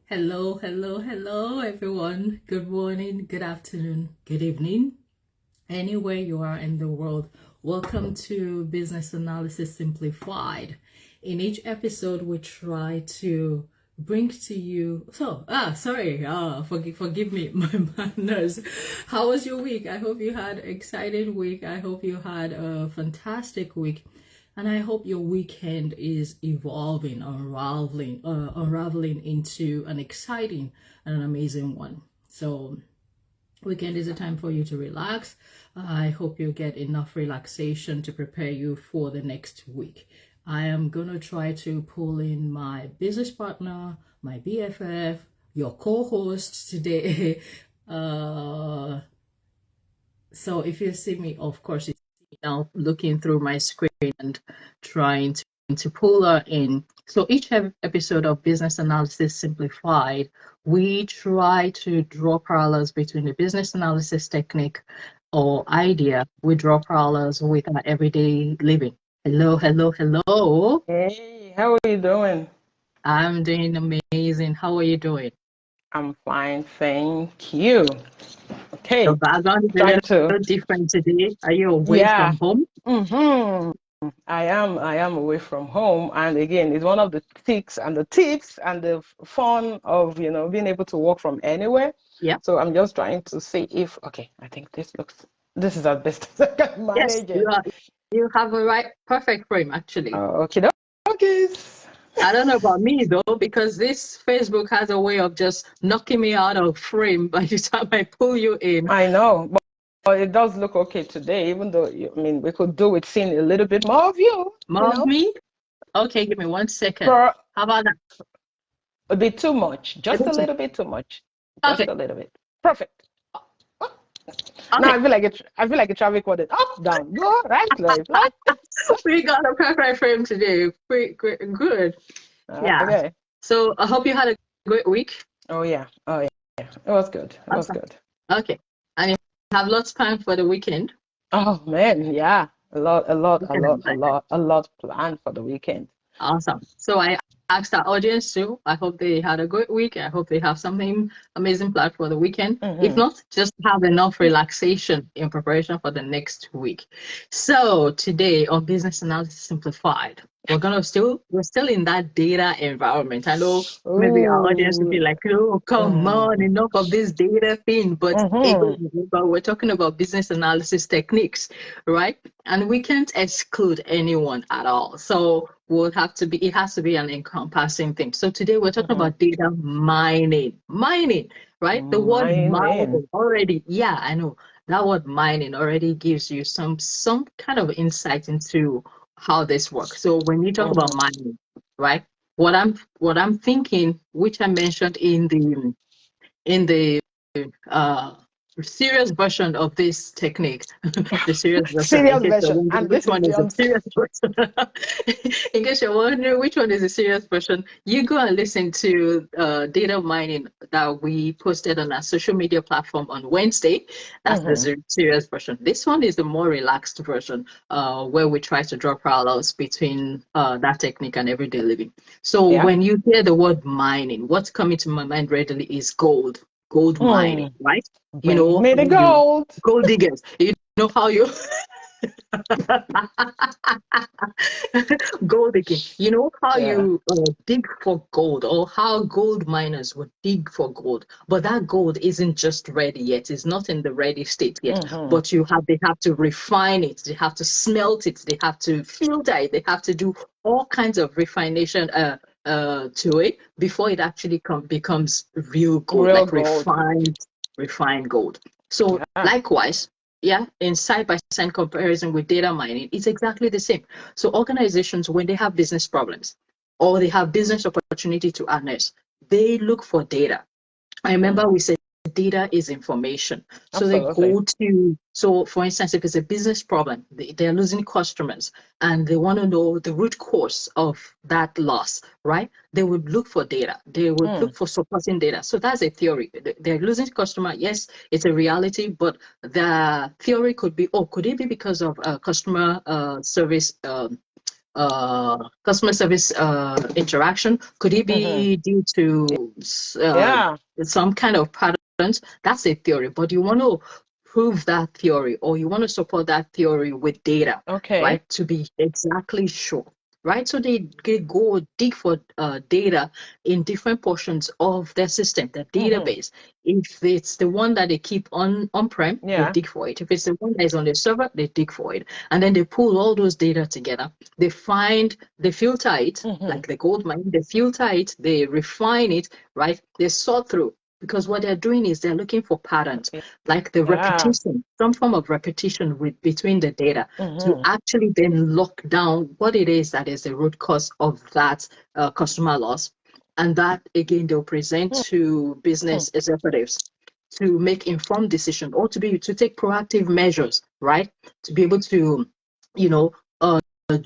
Hello, everyone. Good morning, good afternoon, good evening, anywhere you are in the world. Welcome to Business Analysis Simplified. In each episode, we try to bring to you. Forgive me, my manners. How was your week? I hope you had an exciting week. I hope you had a fantastic week. And I hope your weekend is evolving, unraveling into an exciting and an amazing one. So, weekend is a time for you to relax. I hope you get enough relaxation to prepare you for the next week. I am going to try to pull in my business partner, my BFF, your co-host today. So if you see me, of course, now looking through my screen and trying to pull her in. So each episode of Business Analysis Simplified, we try to draw parallels between the business analysis technique or idea. We draw parallels with our everyday living. Hello. Hey, how are you doing? I'm doing amazing. How are you doing? I'm fine, thank you. The Okay, background is a trying to, little different today. Are you away yeah. from home? Mm-hmm. I am away from home, and again, it's one of the tips and the fun of, being able to work from anywhere. Yeah. So I'm just trying to see if, okay, I think this is as best as I can Yes, manage you it. are. You have a perfect frame actually. Okay, okay. I don't know about me though, because this Facebook has a way of just knocking me out of frame by the time I pull you in. I know, but it does look okay today, even though, we could do with seeing a little bit more of you, More of me? Okay, give me 1 second. For How about that? a bit too much, A just a bit too- little bit too much, just Okay, a little bit. Perfect. Now okay. I feel like a traffic warden. Up, down, go, right, left, left. We got a perfect frame today. Great, great, good. Yeah. Okay. So I hope you had a great week. Oh yeah. Oh yeah. It was good. It was Awesome. good. Okay. And you have lots of time for the weekend. Oh man, yeah. You can imagine. A lot planned for the weekend. Awesome. So I asked our audience too. I hope they had a great week. I hope they have something amazing planned for the weekend. If Mm-hmm. not, just have enough relaxation in preparation for the next week. So today on Business Analysis Simplified, we're still in that data environment. I know maybe our audience will be Ooh. like, oh, come on, Mm. enough of this data thing. But again, Mm-hmm. we're talking about business analysis techniques, right? And we can't exclude anyone at all. So it has to be an encompassing thing. So today we're talking Mm-hmm. about data mining, right? The word Mining. mining already, yeah, I know that word mining already gives you some kind of insight into how this works. So when you talk about Mm-hmm. mining, right? What I'm thinking, which I mentioned in the uh, serious version of this technique, the serious version, in Serious case you're version. wondering And which this is one the is a serious version. In case you're wondering which one is a serious version, you go and listen to data mining that we posted on our social media platform on Wednesday. That's the Mm-hmm. serious version. This one is the more relaxed version, where we try to draw parallels between that technique and everyday living. So Yeah. when you hear the word mining, what's coming to my mind readily is gold mining, Mm. right? You Bring know me how the you gold. gold diggers. You know how you gold digging. You know how Yeah. you dig for gold, or how gold miners would dig for gold, but that gold isn't just ready yet. It's not in the ready state yet. Mm-hmm. But they have to refine it. They have to smelt it. They have to filter it. They have to do all kinds of refination to it before it actually becomes real gold, Real like gold. refined gold. So Yeah. likewise, yeah, in side-by-side comparison with data mining, it's exactly the same. So organizations, when they have business problems or they have business opportunity to harness, they look for data. I remember Mm. we said data is information. So they Absolutely. go to, so for instance, if it's a business problem, they're losing customers and they want to know the root cause of that loss, right? They would look for data. They would Mm. look for supporting data. So that's a theory. They're losing customer. Yes, it's a reality, but the theory could be, oh, could it be because of customer service customer service interaction? Could it Mm-hmm. be due to Yeah. some kind of patterns? That's a theory, but you want to prove that theory, or you want to support that theory with data, Okay. right? To be exactly sure, right? So they go dig for data in different portions of their system, their Mm-hmm. database. If it's the one that they keep on-prem, they Yeah. dig for it. If it's the one that is on the server, they dig for it. And then they pull all those data together. They filter it, Mm-hmm. like the gold mine, they filter it, they refine it, right? They sort through. Because what they're doing is they're looking for patterns, like the Yeah. repetition, some form of repetition between the data to Mm-hmm. actually then lock down what it is that is the root cause of that customer loss. And that, again, they'll present to business executives to make informed decision, or to take proactive measures, right? To be able to, you know,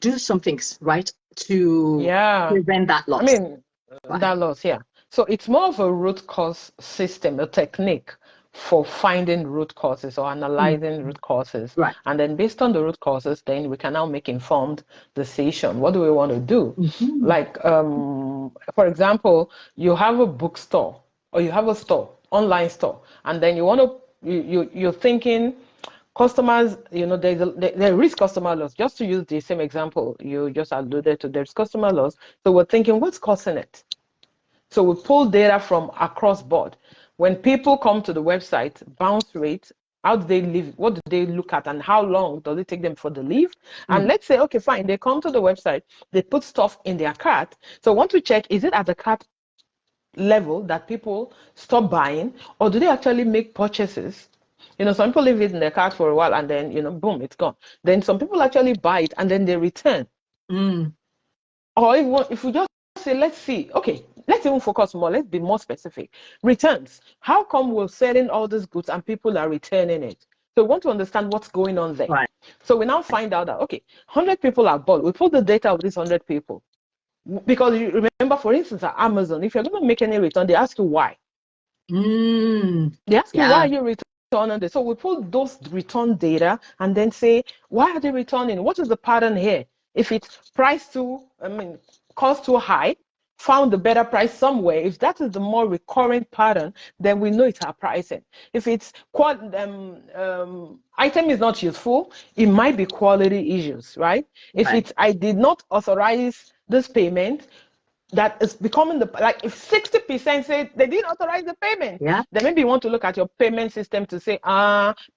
do some things, right? To Yeah. prevent that I loss, mean, right? that loss, yeah. So it's more of a root cause system, a technique for finding root causes or Mm, analyzing root causes. right. And then based on the root causes, then we can now make informed decision. What do we want to do? Mm-hmm. Like, for example, you have a bookstore or you have a store, online store, and then you want to, you're thinking, customers, there is customer loss. Just to use the same example you just alluded to, there's customer loss. So we're thinking, what's causing it? So we pull data from across board. When people come to the website, bounce rate, how do they leave? What do they look at, and how long does it take them before they leave? And let's say, okay, fine, they come to the website, they put stuff in their cart. So want to check, is it at the cart level that people stop buying, or do they actually make purchases? Some people leave it in their cart for a while and then, boom, it's gone. Then some people actually buy it and then they return. Mm, Or if we just say, let's see, okay, let's even focus more, let's be more specific. Returns. How come we're selling all these goods and people are returning it? So we want to understand what's going on there. right. So we now find out that, okay, 100 people are bought. We pull the data of these 100 people. Because you remember, for instance, at Amazon, if you're going to make any return, they ask you why. They ask you why Yeah. you return on this. So we pull those return data and then say, why are they returning? What is the pattern here? If it's cost too high, found a better price somewhere. If that is the more recurrent pattern, then we know it's our pricing. If it's item is not useful, it might be quality issues, right? If Right. it's I did not authorize this payment, that is becoming like if 60% say they didn't authorize the payment, Yeah. then maybe you want to look at your payment system to say,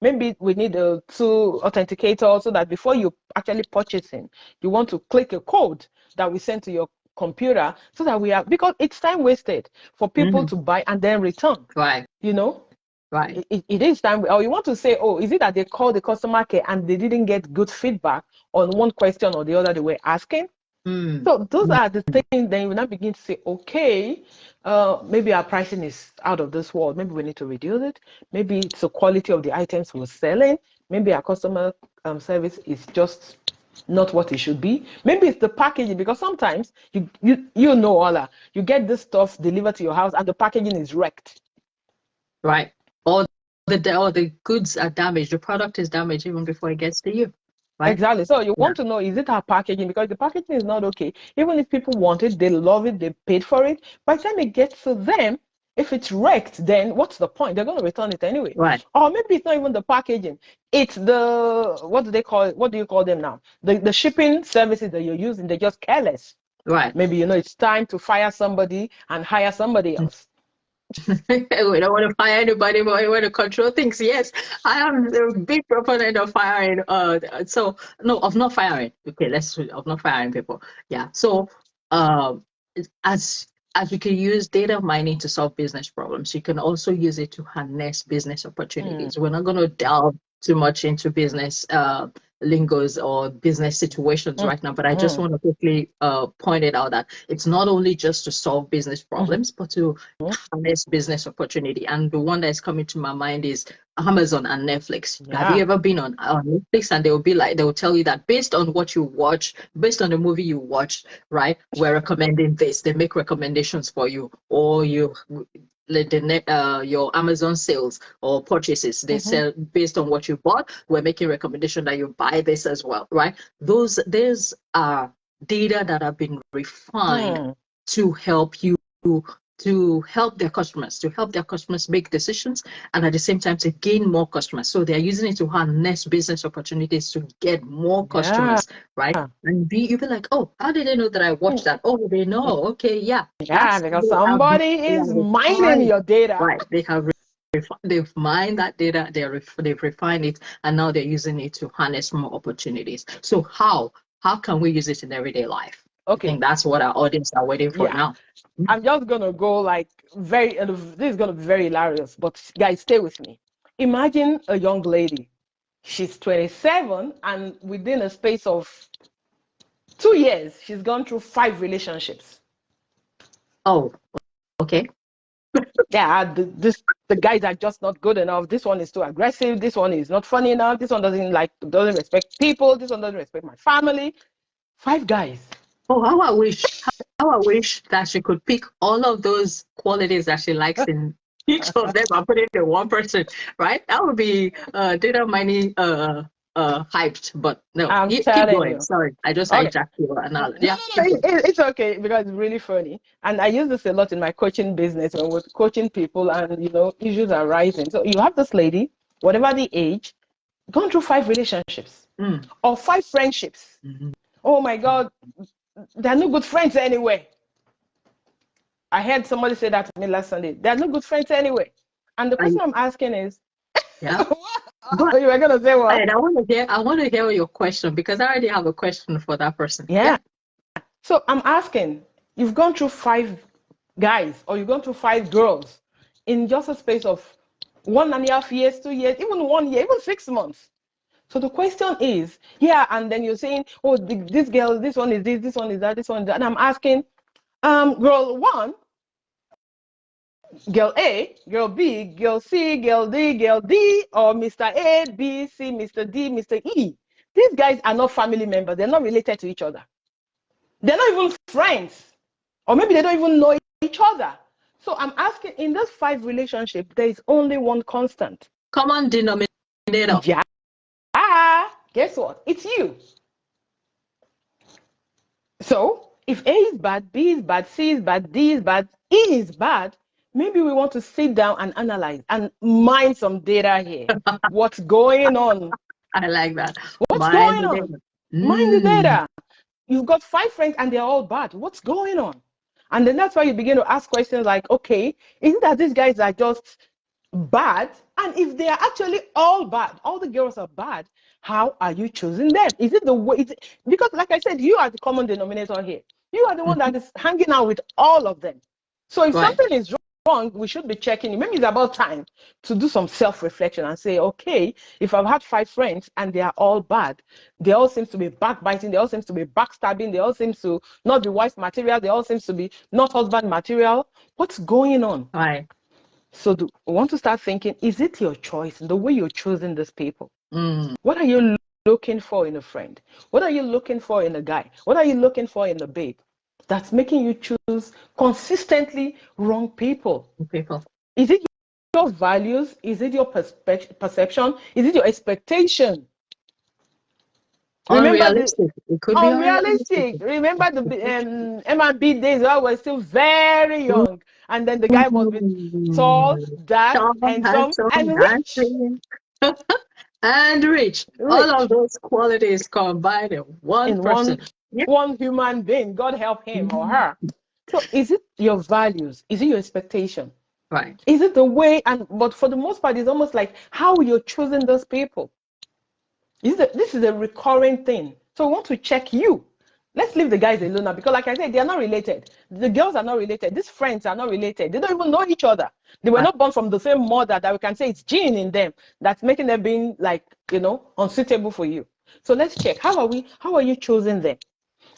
maybe we need a two authenticator so that before you actually purchasing, you want to click a code that we send to your computer so that because it's time wasted for people to buy and then return. Right. You know, Right. it is time. Or you want to say, oh, is it that they called the customer care and they didn't get good feedback on one question or the other they were asking? Mm. So those are the things. Then you will now begin to say, okay, maybe our pricing is out of this world. Maybe we need to reduce it. Maybe it's the quality of the items we're selling. Maybe our customer service is just not what it should be. Maybe it's the packaging, because sometimes you know, Ola, you get this stuff delivered to your house and the packaging is wrecked. Right. Or the goods are damaged. The product is damaged even before it gets to you. Right. Exactly. So you Yeah. want to know, is it our packaging? Because the packaging is not okay. Even if people want it, they love it, they paid for it. By the time it gets to them, if it's wrecked, then what's the point? They're going to return it anyway. Right. Or maybe it's not even the packaging. It's what do they call it? What do you call them now? The shipping services that you're using, they're just careless. Right. Maybe, it's time to fire somebody and hire somebody else. We don't want to fire anybody, but we want to control things. Yes, I am a big proponent of firing. Of not firing. Okay, of not firing people. Yeah. So, as you can use data mining to solve business problems, you can also use it to harness business opportunities. We're not going to delve too much into business lingos or business situations right now, but I just want to quickly point it out that it's not only just to solve business problems, but to harness business opportunity. And the one that's coming to my mind is Amazon and Netflix. Yeah. Have you ever been on Netflix and they will tell you that based on what you watch, based on the movie you watched, right, we're recommending this. They make recommendations for you, or your Amazon sales or purchases, they sell based on what you bought. We're making recommendation that you buy this as well, right? Those are data that have been refined Hmm. to help you, to help their customers make decisions, and at the same time to gain more customers. So they're using it to harness business opportunities to get more Yeah. customers, right? And you'll be like, oh, how did they know that I watched that? Oh, they know. Okay, yeah, Yeah, because somebody they is have mining refined, your data. right? They've mined that data, they've refined it, and now they're using it to harness more opportunities. So how can we use it in everyday life? I Okay. think that's what our audience are waiting for Yeah. now. I'm just gonna go like this is gonna be very hilarious, but guys, stay with me. Imagine a young lady. She's 27, and within a space of 2 years, she's gone through 5 relationships. Oh, okay. Yeah, the guys are just not good enough. This one is too aggressive. This one is not funny enough. This one doesn't respect people. This one doesn't respect my family. 5 guys. Oh, how I wish that she could pick all of those qualities that she likes in each of them and put it in one person, right? That would be data mining hyped. But no, I'm keep telling going. you. Sorry, I just Okay. hijacked your analogy. No, Yeah, no, keep no. going. It's okay because it's really funny, and I use this a lot in my coaching business when we're coaching people, and issues are rising. So you have this lady, whatever the age, gone through 5 relationships Mm. or 5 friendships. Mhm. Oh my God, they're no good friends anyway. I heard somebody say that to me last Sunday. They're no good friends anyway. And the I, question I'm asking is, yeah. Go you were gonna say what? ahead. I want to hear your question because I already have a question for that person. Yeah. Yeah. So I'm asking, you've gone through 5 guys or you've gone through 5 girls in just a space of 1.5 years, 2 years, even 1 year, even 6 months. So the question is, yeah, and then you're saying, oh, this girl, this one is this one is that, this one is that. And I'm asking, girl one, girl A, girl B, girl C, girl D, girl D, or Mr. A, B, C, Mr. D, Mr. E. These guys are not family members. They're not related to each other. They're not even friends. Or maybe they don't even know each other. So I'm asking, in this 5 relationship, there is only one constant. Common denominator. Yeah. Guess what? It's you. So if A is bad, B is bad, C is bad, D is bad, E is bad, maybe we want to sit down and analyze and mine some data here. What's going on? I like that. What's Mind going the on? data. Mind the Mm. data. You've got 5 friends and they're all bad. What's going on? And then that's why you begin to ask questions like, okay, is it that these guys are just bad? And if they are actually all bad, all the girls are bad, how are you choosing them? Is it the way? Because, like I said, you are the common denominator here. You are the one that is hanging out with all of them. So if Right. something is wrong, we should be checking. Maybe it's about time to do some self-reflection and say, okay, if I've had 5 friends and they are all bad, they all seem to be backbiting, they all seem to be backstabbing, they all seem to not be wife material, they all seem to be not husband material. What's going on? Right. So we want to start thinking, is it your choice, the way you're choosing these people? Mm. What are you looking for in a friend? What are you looking for in a guy? What are you looking for in a babe? That's making you choose consistently wrong people. People. Is it your values? Is it your perception? Is it your expectation? Remember the Unrealistic. It could be unrealistic. unrealistic. Remember the M&B days where we're still very young, and then the guy must be tall, Mm. dark, Tall, handsome, handsome, and rich. dancing, and rich. All of Rich those qualities combined in one in one person. Yeah. one human being. God help him or her. So is it your values? Is it your expectation? Right. Is it the way? And but for the most part, it's almost like how you're choosing those people. This is a recurring thing. So we want to check you. Let's leave the guys alone now because, like I said, they are not related. The girls are not related. These friends are not related. They don't even know each other. They were Right. not born from the same mother that we can say it's gene in them that's making them being like, unsuitable for you. So let's check. How are you choosing them?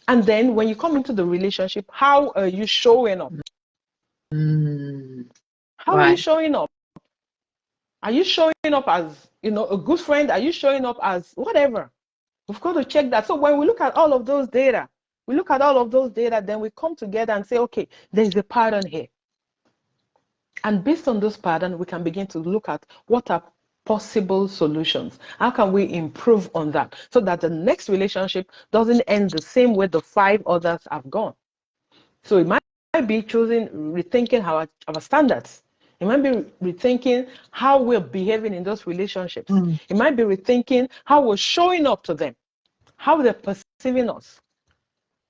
And then when you come into the relationship, how are you showing up? Mm. How are you Right. showing up? Are you showing up as, a good friend? Are you showing up as whatever? We've got to check that. So when we look at all of those data, then we come together and say, okay, there's a pattern here. And based on this pattern, we can begin to look at what are possible solutions? How can we improve on that so that the next relationship doesn't end the same way the 5 others have gone? So it might be choosing, rethinking our standards. It might be rethinking how we're behaving in those relationships. It might be rethinking how we're showing up to them, how they're perceiving us.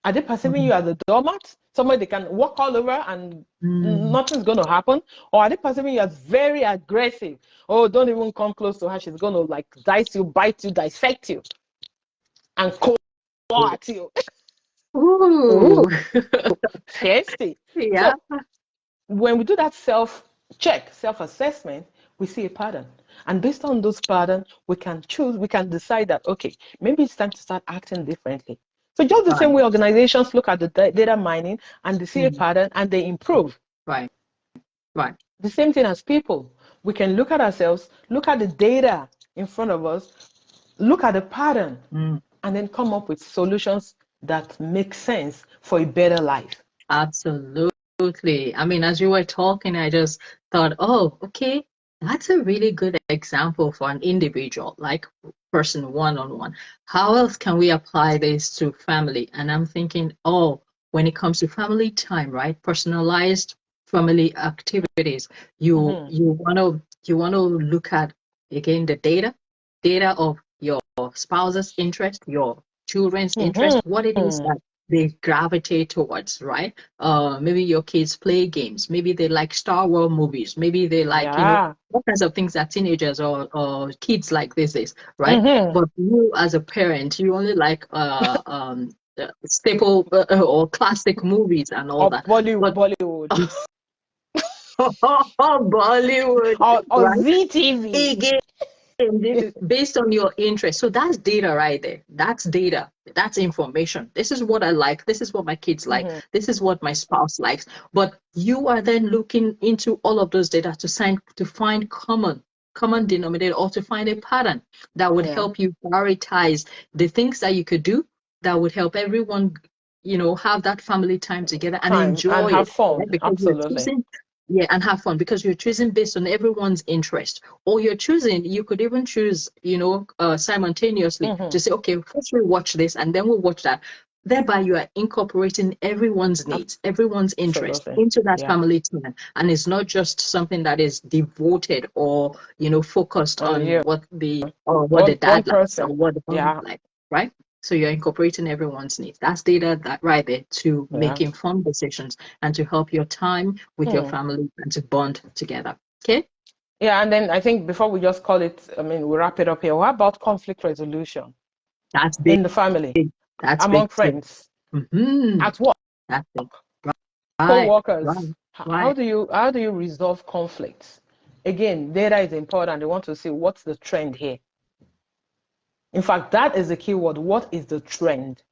Are they perceiving you as a doormat? Somebody they can walk all over and nothing's going to happen? Or are they perceiving you as very aggressive? Oh, don't even come close to her. She's going to like dice you, bite you, dissect you, and claw at you. Ooh. Tasty. Yeah. So when we do that self-check, self-assessment, we see a pattern. And based on those patterns, we can choose, we can decide that, okay, maybe it's time to start acting differently. So just the same way organizations look at the data mining and they see a pattern and they improve. Right. The same thing as people. We can look at ourselves, look at the data in front of us, look at the pattern, and then come up with solutions that make sense for a better life. Absolutely. I mean, as you were talking, I just thought, oh, okay, that's a really good example for an individual, like person one-on-one. How else can we apply this to family? And I'm thinking, oh, when it comes to family time, right? Personalized family activities. You want to look at again the data of your spouse's interest, your children's interest, what it is that they gravitate towards, right? Maybe your kids play games. Maybe they like Star Wars movies. Maybe they like, all kinds of things that teenagers or kids like these days, right? But you as a parent, you only like staple or classic movies and all that. Bollywood. Bollywood. Or Right? ZTV. Again, based on your interest. So that's data right there. That's data. That's information. This is what I like. This is what my kids like. This is what my spouse likes. But you are then looking into all of those data to find common denominator, or to find a pattern that would help you prioritize the things that you could do that would help everyone, have that family time together and enjoy and have it. fun. Right? Because Absolutely. and have fun, because you're choosing based on everyone's interest, or you could even choose, simultaneously to say, okay, first we watch this and then we'll watch that. Thereby you are incorporating everyone's needs, everyone's interest into that family time. And it's not just something that is devoted or, focused on what the dad likes or what the mom likes, right? So you're incorporating everyone's needs. That's data that right there to make informed decisions and to help your time with your family and to bond together. Okay? Yeah, and then I think before we just call it, we wrap it up here. What about conflict resolution? That's big. In the family, that's among big friends, at work, that's big. co-workers. Right. How do you resolve conflicts? Again, data is important. They want to see what's the trend here. In fact, that is the key word. What is the trend?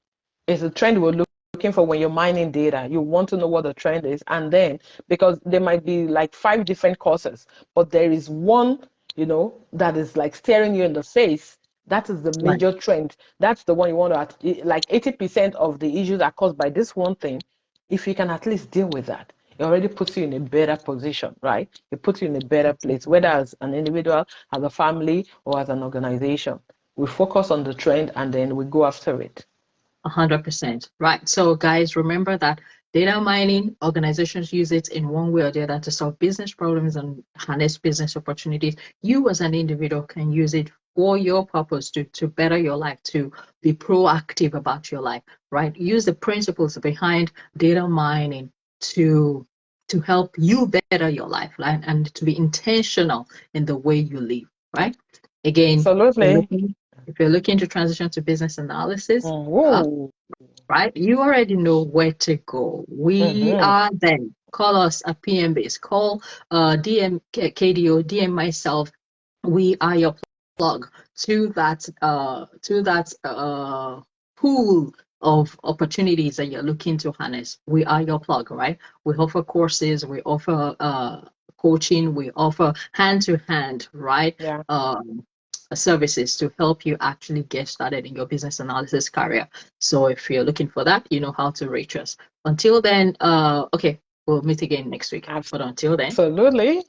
It's the trend we're looking for when you're mining data. You want to know what the trend is. And then, because there might be like 5 different causes, but there is one, that is like staring you in the face. That is the major trend. That's the one you want to, like 80% of the issues are caused by this one thing. If you can at least deal with that, it already puts you in a better position, right? It puts you in a better place, whether as an individual, as a family, or as an organization. We focus on the trend and then we go after it. 100%. Right. So guys, remember that data mining, organizations use it in one way or the other to solve business problems and harness business opportunities. You as an individual can use it for your purpose to better your life, to be proactive about your life, right? Use the principles behind data mining to help you better your life, right? And to be intentional in the way you live, right? Again, Absolutely. if you're looking to transition to business analysis, right, you already know where to go. We are there. Call us at PMBase. Call DM KDO, DM myself. We are your plug to that pool of opportunities that you're looking to harness. We are your plug, right? We offer courses. We offer coaching. We offer hand-to-hand, right? Services to help you actually get started in your business analysis career. So if you're looking for that, you know how to reach us. Until then, okay, we'll meet again next week. But until then, absolutely,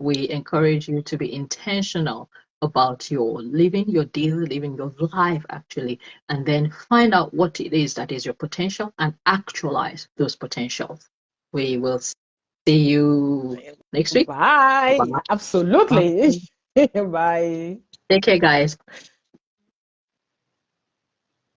we encourage you to be intentional about your living, your daily living, your life actually, and then find out what it is that is your potential and actualize those potentials. We will see you next week. Bye. Bye. Absolutely. Bye. Take care, guys.